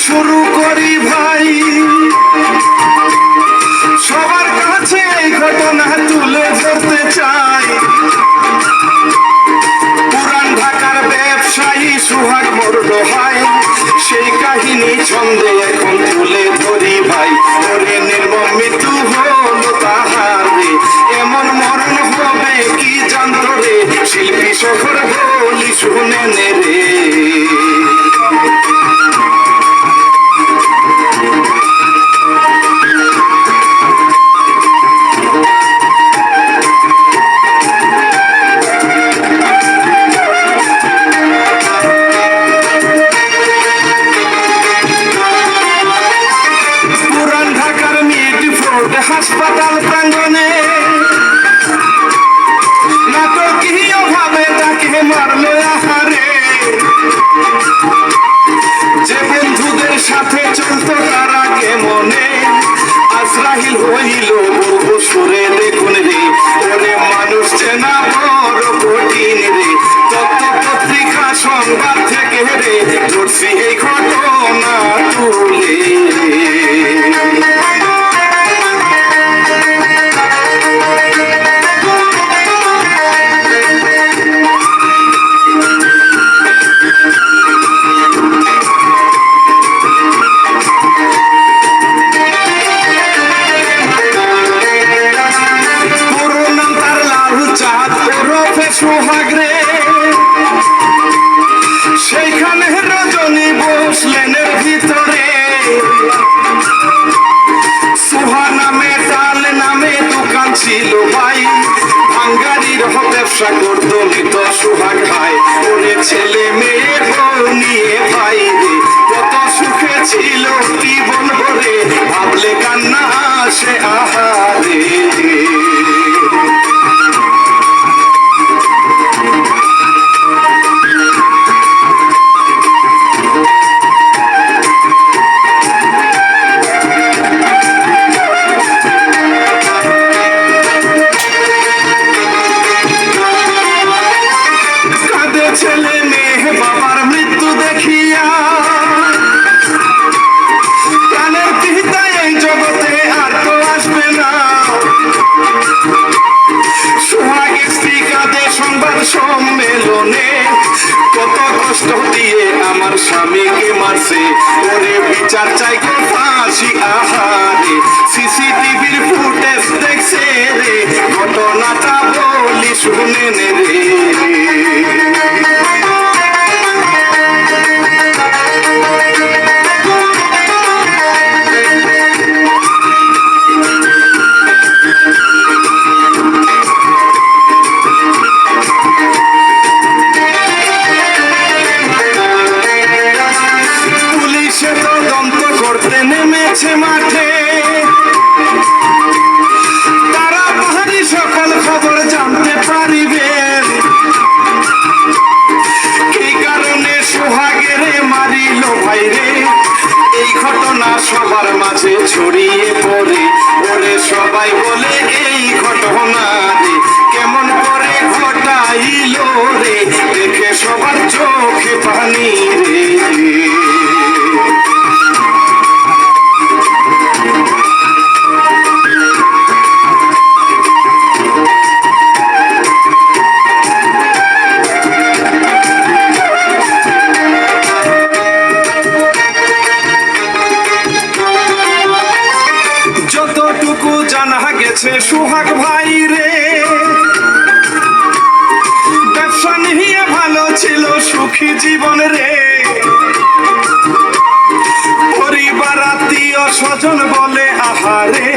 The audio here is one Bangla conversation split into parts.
শুরু করি ভাই, সবার কাছে এই ঘটনা তুলে ধরতে চাই। পুরান ঢাকার ব্যবসায়ী সোহাগ মোর দোহাই, সেই কাহিনী ছন্দে এখন তুলে ধরি ভাই। ওরে নির্মম মৃত্যু হলো তাহার রে, এমন মরণ হবে কি জানতো রে, শিল্পী শহর বলি শুনে নে রে। হাসপাতাল প্রাঙ্গণে নাটকীয় ভাবে তাকে মারলো আহারে। যে বন্ধুদের সাথে চলতো তার আগে মনে আজরাইল হইল বলবো সুরে দেখুন রে। ওরে মানুষ চেনা বড় কঠিন রে, তথ্য পত্রিকা সংবাদ থেকে রে ধরছি এই ঘটনা তুলে। সোহাগ রে, সেইখানে রজনী বসলেনের ভিতরে। সোহা নামে ডাল নামে দোকান ছিল ভাই, ভাঙ্গারির ব্যবসা করত মৃত সোহাগ ভাই। ওরে ছেলে মেয়ে বউ নিয়ে ভাই রে, কত সুখে ছিল জীবন ভরে, ভাবলে কান্না আসে আহারে। ছেলে মেয়ে বাবার মৃত্যু দেখিয়া, প্রাণের পিতা এই জগতে আর তো আসবে না। সোহাগের স্ত্রী কাঁদে সংবাদ সম্মেলনে, কত কষ্ট দিয়ে আমার স্বামীকে মারছে, ওরে বিচার চাই গো ফাঁসি আহারে। সিসিটিভির ফুটেজ দেখছে রে, ঘটনাটা বলি শুনে নে রে। পুলিশে তদন্ত করতে নেমেছে মাঠে, তারা বাহারি সকল খবর জানতে পারিবে। কি কারণে সোহাগের মারিল ভাইরে, এই ঘটনা সবার মাঝে ছড়িয়ে পড়ে। ওরে সবাই বলে এই ঘটনা রে কেমন করে ঘটাইল রে, দেখে সবার চোখে পানি রে। যতটুকু জানা গেছে সোহাগ ভাই রে, ব্যবসা নিয়ে ভালো ছিল সুখী জীবন রে। পরিবার আত্মীয় স্বজন বলে আহারে,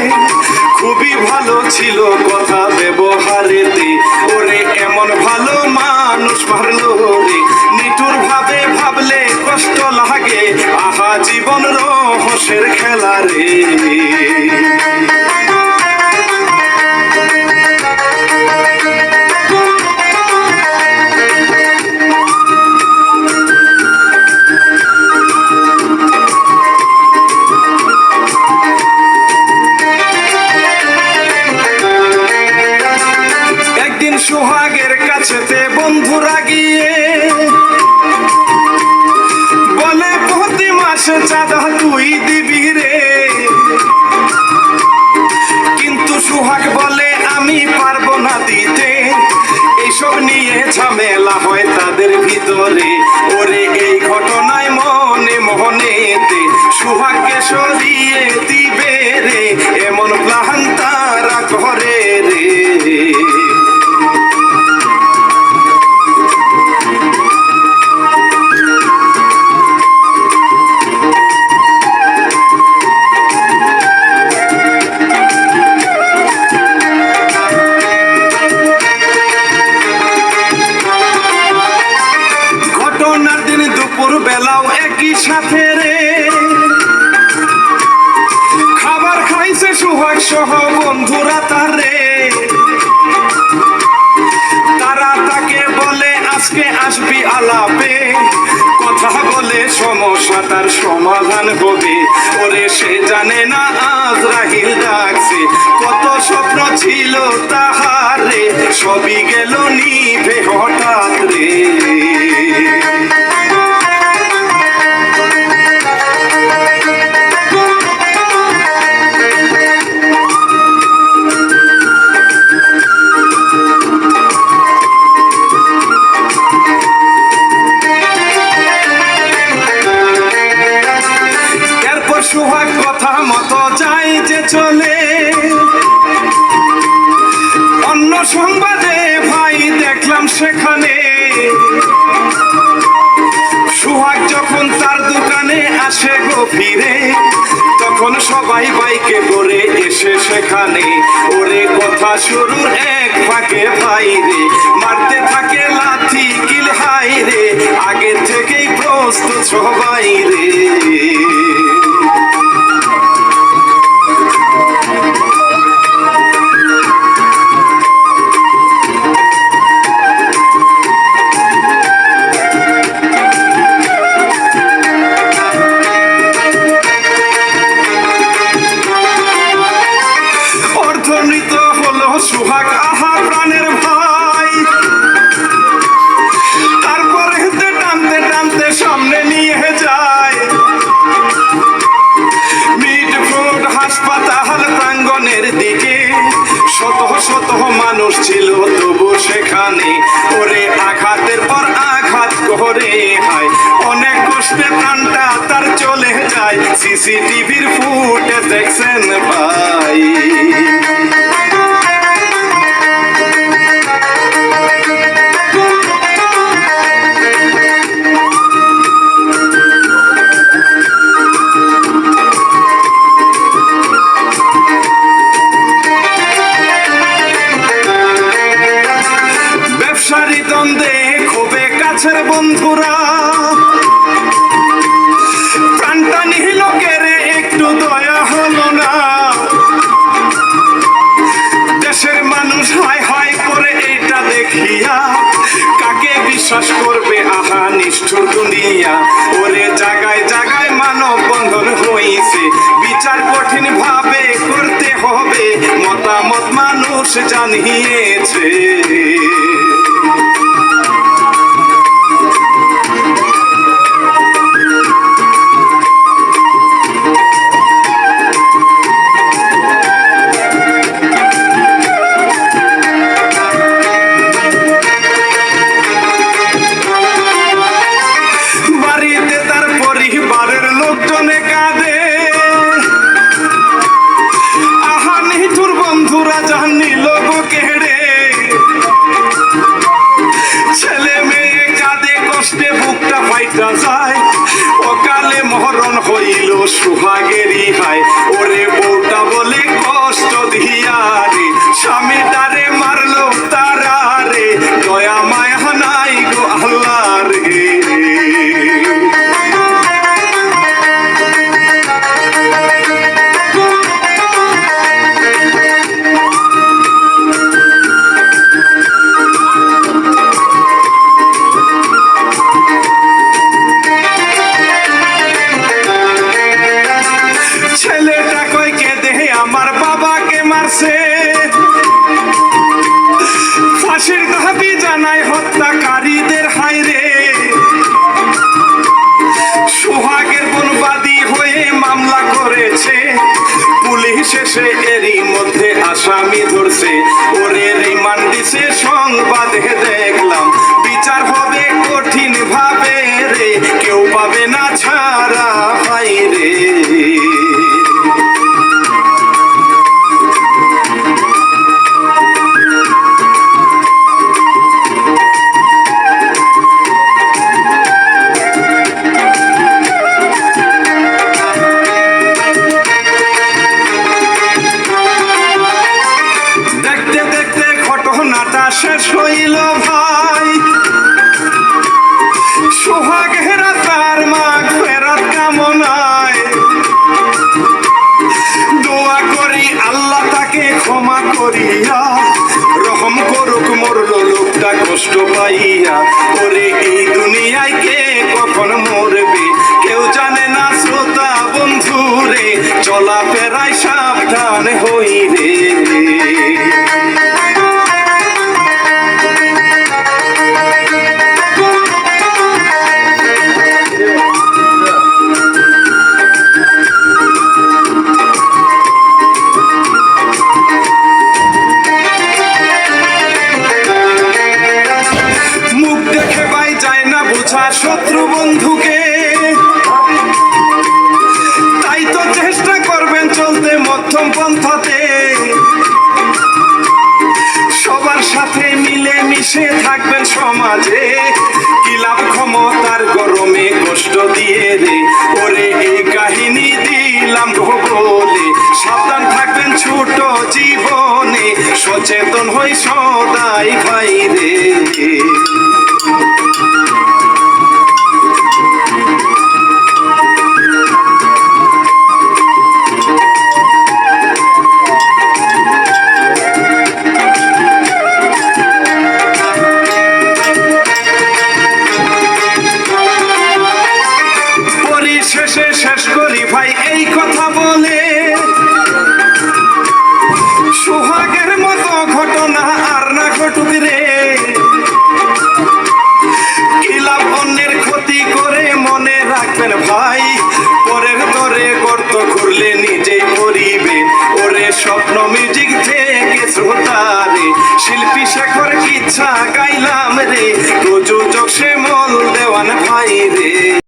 খুবই ভালো ছিল কথা ব্যবহারেতে। ওরে এমন ভালো মানুষ মারলো রে, নিঠুর ভাবে ভাবলে কষ্ট লাগে। আহা জীবন রহস্যের খেলা রে। সোহাগের কাছেতে বন্ধুরা গিয়ে বলে প্রতিমা মাসে চাঁদা তুই দিবি রে, কিন্তু সোহাগ বলে আমি পারবো না দিতে। এইসব নিয়ে ঝামেলা হয় তাদের ভিতরে, ওরে এই ঘটনায় মনে মনেতে সোহাগকে সরিয়ে দিবে রে, এমন প্লান তারা করে রে। ঘটনার দিন দুপুর বেলাও একই সাথে রে, খাবার খাইছে সোহাগ সহ বন্ধুরা তারে। তারা তাকে বলে আজকে আসবি আলাপে, কথা বলে সমস্যাটার সমাধান হবে। ওরে সে জানে না আজরাইল ডাকছে, কত স্বপ্ন ছিল তাহারে, সবই গেল নিভে হঠাৎ রে। সোহাগ কথা মতো যাই যে চলে, অন্য সংবাদে ভাই দেখলাম সেখানে সোহাগ যখন তার দোকানে আসে গভীরে, তখন সবাই বাইকে করে এসে সেখানে। ওরে কথা শুরুর এক ফাঁকে ভাই রে, মারতে থাকে লাথি কিল হাই রে, আগে থেকেই প্রস্তুত সবাই রে। অর্ধনৃত হলো সোহাগ আহা প্রাণের ভাই, তারপরে টানতে টানতে সামনে নিয়ে যায় মিটফোর্ড হাসপাতাল প্রাঙ্গণের দিকে। শত শত মানুষ ছিল তবু সেখানে, ওরে আঘাতের পর আঘাত করে হয়, অনেক কষ্টে প্রাণটা তার চলে যায়। সিসিটিভির ফুটেজ দেখছেন ভাই। ব্যবসারী দ্বন্দ্বে খুবই কাছের বন্ধুরা, প্রাণটা নিহিল কেড়ে একটু দয়া হলো না। দেশের মানুষ হায় হায় করে এটা দেখিয়া, কাকে বিশ্বাস করবে আহা নিষ্ঠুর দুনিয়া। ওরে জায়গায় জায়গায় মানব বন্ধন হইছে, বিচার কঠিন ভাবে করতে হবে, মতামত মানুষ জানিয়েছে। বাড়িতে তার পরিবারের লোকজনে কাঁদে, আহা নিঠুর বন্ধুরা জানি লোক কেড়ে। ছেলে মেয়ে কাঁদে কষ্টে বুকটা ফাইটা যায়, অকালে মরণ হইল সোহাগেরই হায়। ওরে বউটা বলে কষ্ট দিয়া রে, স্বামীটারে মারলো তারা রে, দয়া মায়া নাই গো আল্লাহ রে। ছেলে পুলিশে এরই মধ্যে আসামি ধরছে, ওরে রিমান্ড দিছে সংবাদে দেখলাম। বিচার হবে কঠিন ভাবে রে, কেউ পাবে না ছাড়া ভাই রে। শেষ হইল ভাই, সোহাগেরা তার মাগ ফেরত কামনায়। দোয়া করি আল্লাহ তাকে ক্ষমা করিয়া, রহম করুক মরল লোকটা কষ্ট পাইয়া। ওরে এই দুনিয়ায় কে কখন মরবে কেউ জানে না শ্রোতা বন্ধু রে, চলাফেরায় সাবধান হই রে। শত্রু বন্ধুকে তাই তো চেষ্টা করবেন চলতে মধ্যম পন্থাতে, সবার সাথে মিলে মিশে থাকবেন সমাজে। কি লাভ ক্ষমতার গরমে কষ্ট দিয়ে রে, ওরে এই কাহিনী দিলাম বলে। সাবধান থাকবেন ছোট জীবনে, সচেতন হই সদাই ভাই রে। শেষ করি ভাই এই কথা বলে, সোহাগের মতো ঘটনা আর না ঘটুক রে। কি লাভ অন্যের ক্ষতি করে, মনে রাখবেন ভাই পরের দরে গর্ত করলে নিজেই পরিবে। ওরে স্বপ্ন মিউজিক থেকে শ্রোতারে, শিল্পী শেখর ইচ্ছা গাইলাম রে, প্রযোজক সে মল দেওয়ান ভাই রে।